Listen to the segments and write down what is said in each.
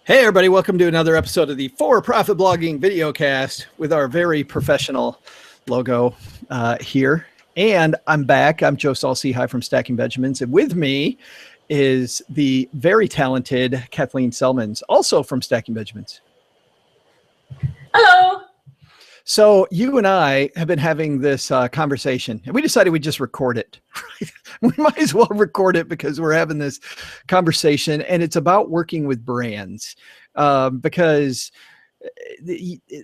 Hey everybody, welcome to another episode of the For Profit Blogging Videocast with our very professional logo here. And I'm back. I'm Joe Saul-Sehy from Stacking Benjamins. And with me is the very talented Kathleen Selmans, also from Stacking Benjamins. Hello. So you and I have been having this conversation, and we decided we'd just record it. Right? We might as well record it because we're having this conversation, and it's about working with brands because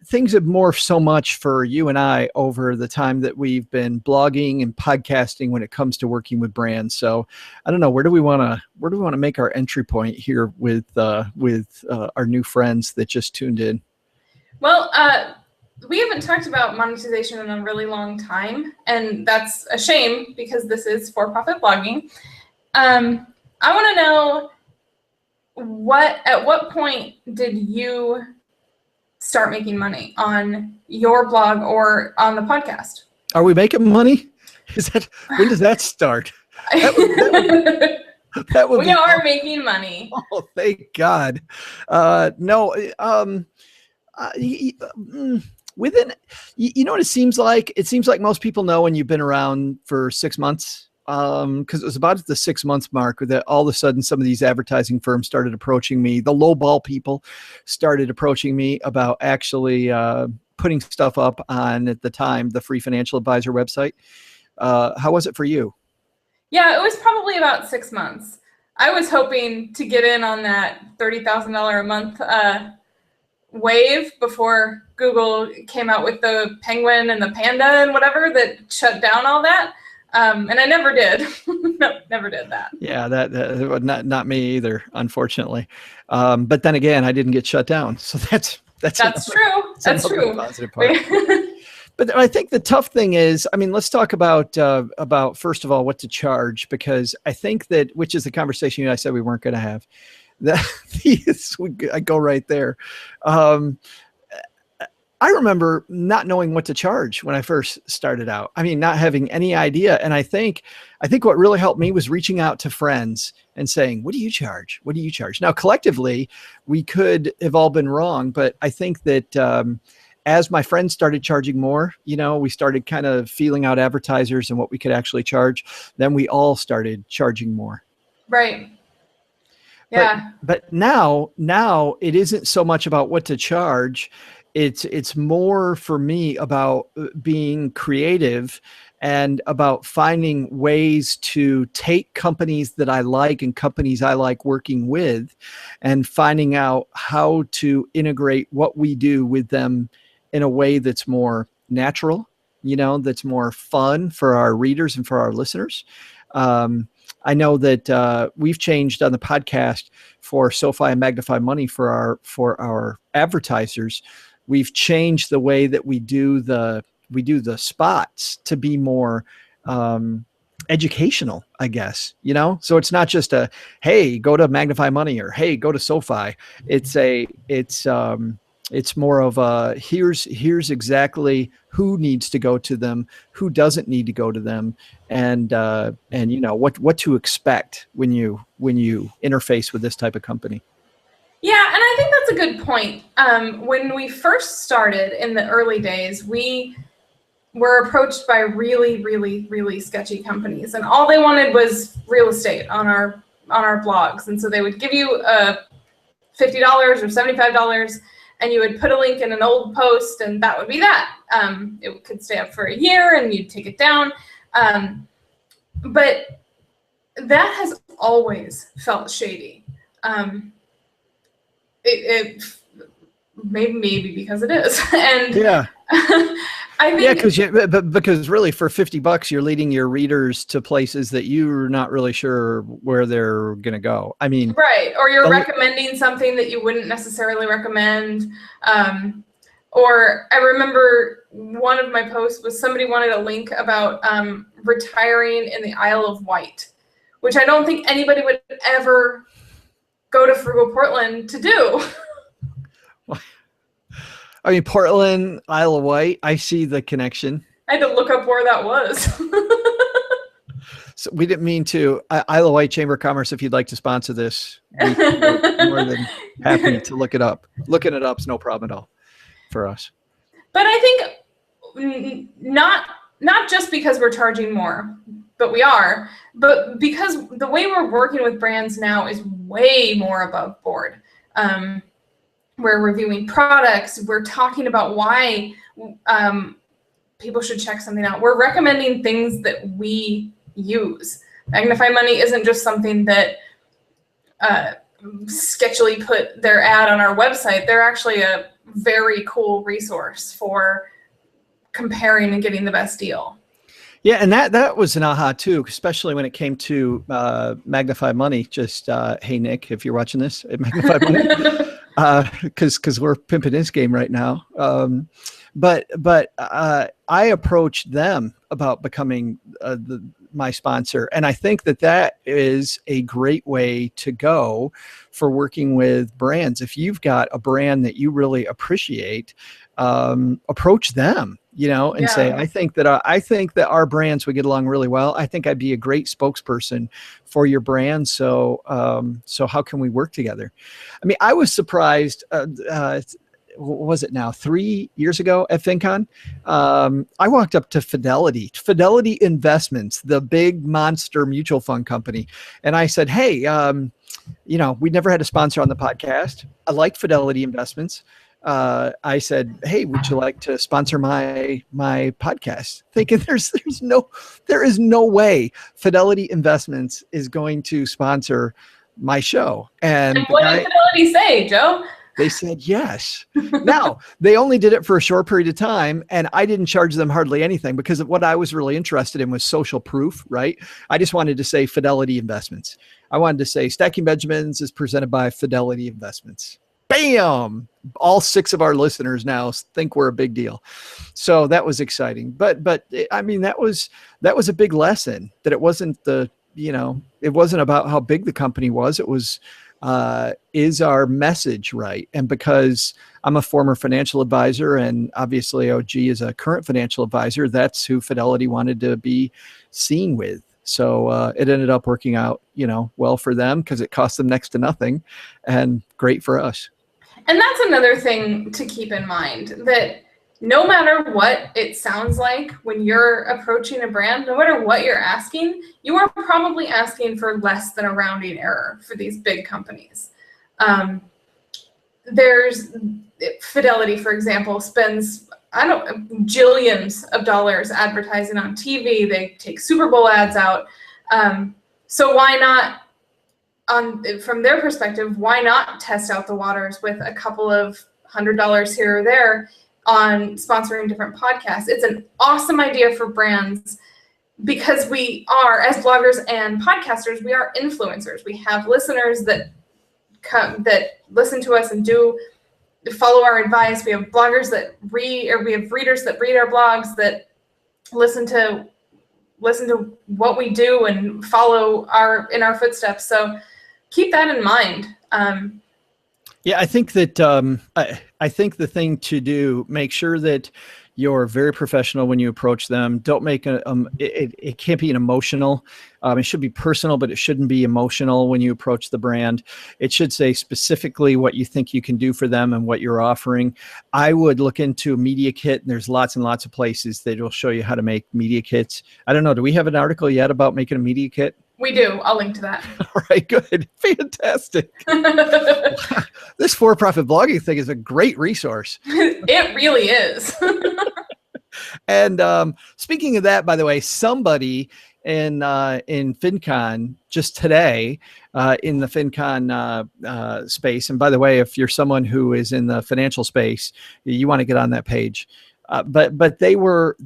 things have morphed so much for you and I over the time that we've been blogging and podcasting when it comes to working with brands. So I don't know, where do we want to make our entry point here with our new friends that just tuned in? Well, we haven't talked about monetization in a really long time, and that's a shame because this is for-profit blogging. I want to know at what point did you start making money on your blog or on the podcast? Are we making money? When does that start? That would we are making money. Oh, thank God. No. Within, you know what it seems like? It seems like most people know when you've been around for 6 months, because it was about the 6 months mark that all of a sudden some of these advertising firms started approaching me. The lowball people started approaching me about actually putting stuff up on, at the time, the Free Financial Advisor website. How was it for you? Yeah, it was probably about 6 months. I was hoping to get in on that $30,000 a month wave before Google came out with the penguin and the panda and whatever that shut down all that. And I never did. No, never did that. Yeah, that not me either, unfortunately. But then again, I didn't get shut down, so that's true. That's true. Positive part. But I think the tough thing is, I mean, let's talk about first of all what to charge, because I think that, which is the conversation I said we weren't going to have. I go right there. I remember not knowing what to charge when I first started out. I mean, not having any idea. And I think what really helped me was reaching out to friends and saying, what do you charge? What do you charge? Now, collectively, we could have all been wrong, but I think that as my friends started charging more, we started kind of feeling out advertisers and what we could actually charge. Then we all started charging more. Right. Yeah. But now it isn't so much about what to charge. It's more for me about being creative and about finding ways to take companies that I like and companies I like working with, and finding out how to integrate what we do with them in a way that's more natural, that's more fun for our readers and for our listeners. I know that we've changed on the podcast for SoFi and Magnify Money for our advertisers. We've changed the way that we do the spots to be more educational, I guess. So it's not just a, hey, go to Magnify Money, or hey, go to SoFi. It's more of a, here's exactly who needs to go to them, who doesn't need to go to them, and what to expect when you interface with this type of company. Yeah, and I think that's a good point. When we first started in the early days, we were approached by really, really, really sketchy companies, and all they wanted was real estate on our blogs. And so they would give you $50 or $75, and you would put a link in an old post, and that would be that. It could stay up for a year, and you'd take it down. But that has always felt shady. It maybe because it is, and yeah. I think because really for $50 you're leading your readers to places that you're not really sure where they're going to go. I mean, right, or you're recommending something that you wouldn't necessarily recommend. Or I remember one of my posts was somebody wanted a link about retiring in the Isle of Wight, which I don't think anybody would ever go to Frugal Portland to do. I mean, Portland, Isle of Wight, I see the connection. I had to look up where that was. So we didn't mean to. Isle of Wight Chamber of Commerce, if you'd like to sponsor this, we're more than happy to look it up. Looking it up is no problem at all for us. But I think not just because we're charging more, but we are, but because the way we're working with brands now is way more above board. We're reviewing products. We're talking about why people should check something out. We're recommending things that we use. Magnify Money isn't just something that sketchily put their ad on our website. They're actually a very cool resource for comparing and getting the best deal. Yeah, and that was an aha too, especially when it came to Magnify Money. Just hey Nick, if you're watching this, Magnify Money, because we're pimping this game right now. But I approached them about becoming my sponsor, and I think that is a great way to go for working with brands. If you've got a brand that you really appreciate, approach them, and say, I think that our brands would get along really well. I think I'd be a great spokesperson for your brand. So how can we work together? I mean, I was surprised. What was it now? 3 years ago at FinCon, I walked up to Fidelity Investments, the big monster mutual fund company. And I said, hey, we never had a sponsor on the podcast. I like Fidelity Investments. I said, hey, would you like to sponsor my podcast? Thinking there is no way Fidelity Investments is going to sponsor my show. And what did Fidelity say, Joe? They said yes. Now, they only did it for a short period of time, and I didn't charge them hardly anything because of what I was really interested in was social proof, right? I just wanted to say Fidelity Investments. I wanted to say Stacking Benjamins is presented by Fidelity Investments. Bam! All 6 of our listeners now think we're a big deal. So that was exciting. But I mean, that was a big lesson that it wasn't it wasn't about how big the company was. It was, is our message right? And because I'm a former financial advisor and obviously OG is a current financial advisor, that's who Fidelity wanted to be seen with. So it ended up working out, well for them because it cost them next to nothing, and great for us. And that's another thing to keep in mind, that no matter what it sounds like when you're approaching a brand, no matter what you're asking, you are probably asking for less than a rounding error for these big companies. There's Fidelity, for example, spends jillions of dollars advertising on TV. They take Super Bowl ads out. So why not, from their perspective, why not test out the waters with a couple of $100 here or there on sponsoring different podcasts? It's an awesome idea for brands because we are, as bloggers and podcasters, we are influencers. We have listeners that listen to us and do follow our advice. We have bloggers that read, or we have readers that read our blogs that listen to what we do and follow in our footsteps. So keep that in mind. Yeah, I think that I think the thing to do, make sure that you're very professional when you approach them. Don't make it can't be an emotional. It should be personal, but it shouldn't be emotional when you approach the brand. It should say specifically what you think you can do for them and what you're offering. I would look into a media kit, and there's lots and lots of places that will show you how to make media kits. I don't know. Do we have an article yet about making a media kit? We do. I'll link to that. All right, good. Fantastic. This for-profit blogging thing is a great resource. It really is. And speaking of that, by the way, somebody in FinCon just today in the FinCon space, and by the way, if you're someone who is in the financial space, you want to get on that page. But they were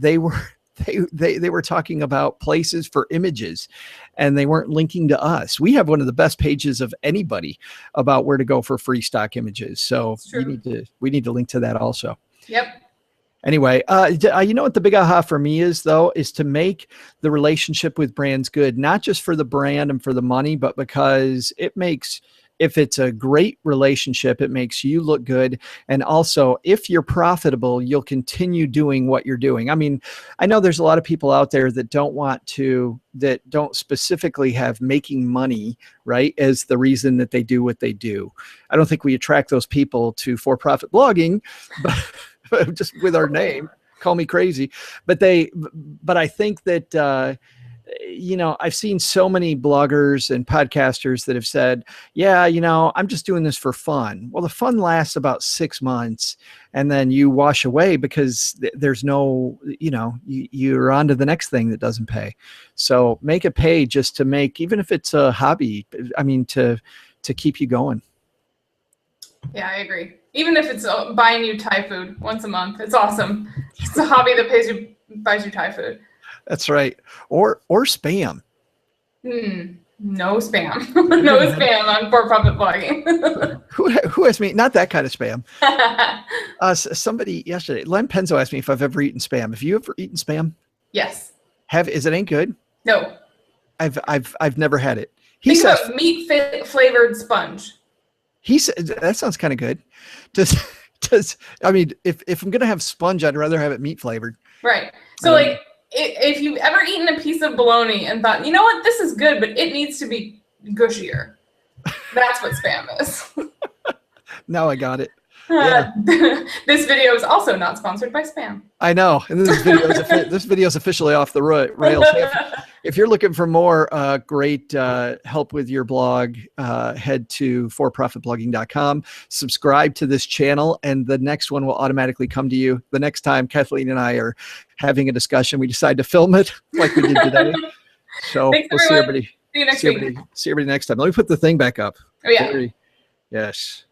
talking about places for images, and they weren't linking to us. We have one of the best pages of anybody about where to go for free stock images. So we need to link to that also. Yep. Anyway, you know what the big aha for me is, though, is to make the relationship with brands good, not just for the brand and for the money, but because it makes If it's a great relationship, it makes you look good. And also, if you're profitable, you'll continue doing what you're doing. I mean, I know there's a lot of people out there that don't specifically have making money, right, as the reason that they do what they do. I don't think we attract those people to for-profit blogging, but just with our name. Call me crazy. But I think that, I've seen so many bloggers and podcasters that have said, yeah, I'm just doing this for fun. Well, the fun lasts about 6 months and then you wash away because there's no, you're on to the next thing that doesn't pay. So make it pay just to make, even if it's a hobby, to keep you going. Yeah, I agree. Even if it's buying you Thai food once a month, it's awesome. It's a hobby that buys you Thai food. That's right. Or spam. No spam. No spam on for-profit blogging. Who asked me? Not that kind of spam. Somebody yesterday, Len Penzo asked me if I've ever eaten spam. Have you ever eaten spam? Yes. Is it any good? No. I've never had it. Think about meat flavored sponge. He said that sounds kind of good. If I'm gonna have sponge, I'd rather have it meat flavored. Right. So if you've ever eaten a piece of bologna and thought, you know what, this is good, but it needs to be gushier. That's what spam is. Now I got it. Yeah. This video is also not sponsored by spam. I know. And this video is officially off the rails. If you're looking for more great help with your blog, head to forprofitblogging.com, subscribe to this channel, and the next one will automatically come to you. The next time Kathleen and I are having a discussion, we decide to film it like we did today. So thanks, we'll see everybody. See you next week. See everybody next time. Let me put the thing back up. Oh, yeah. Yes.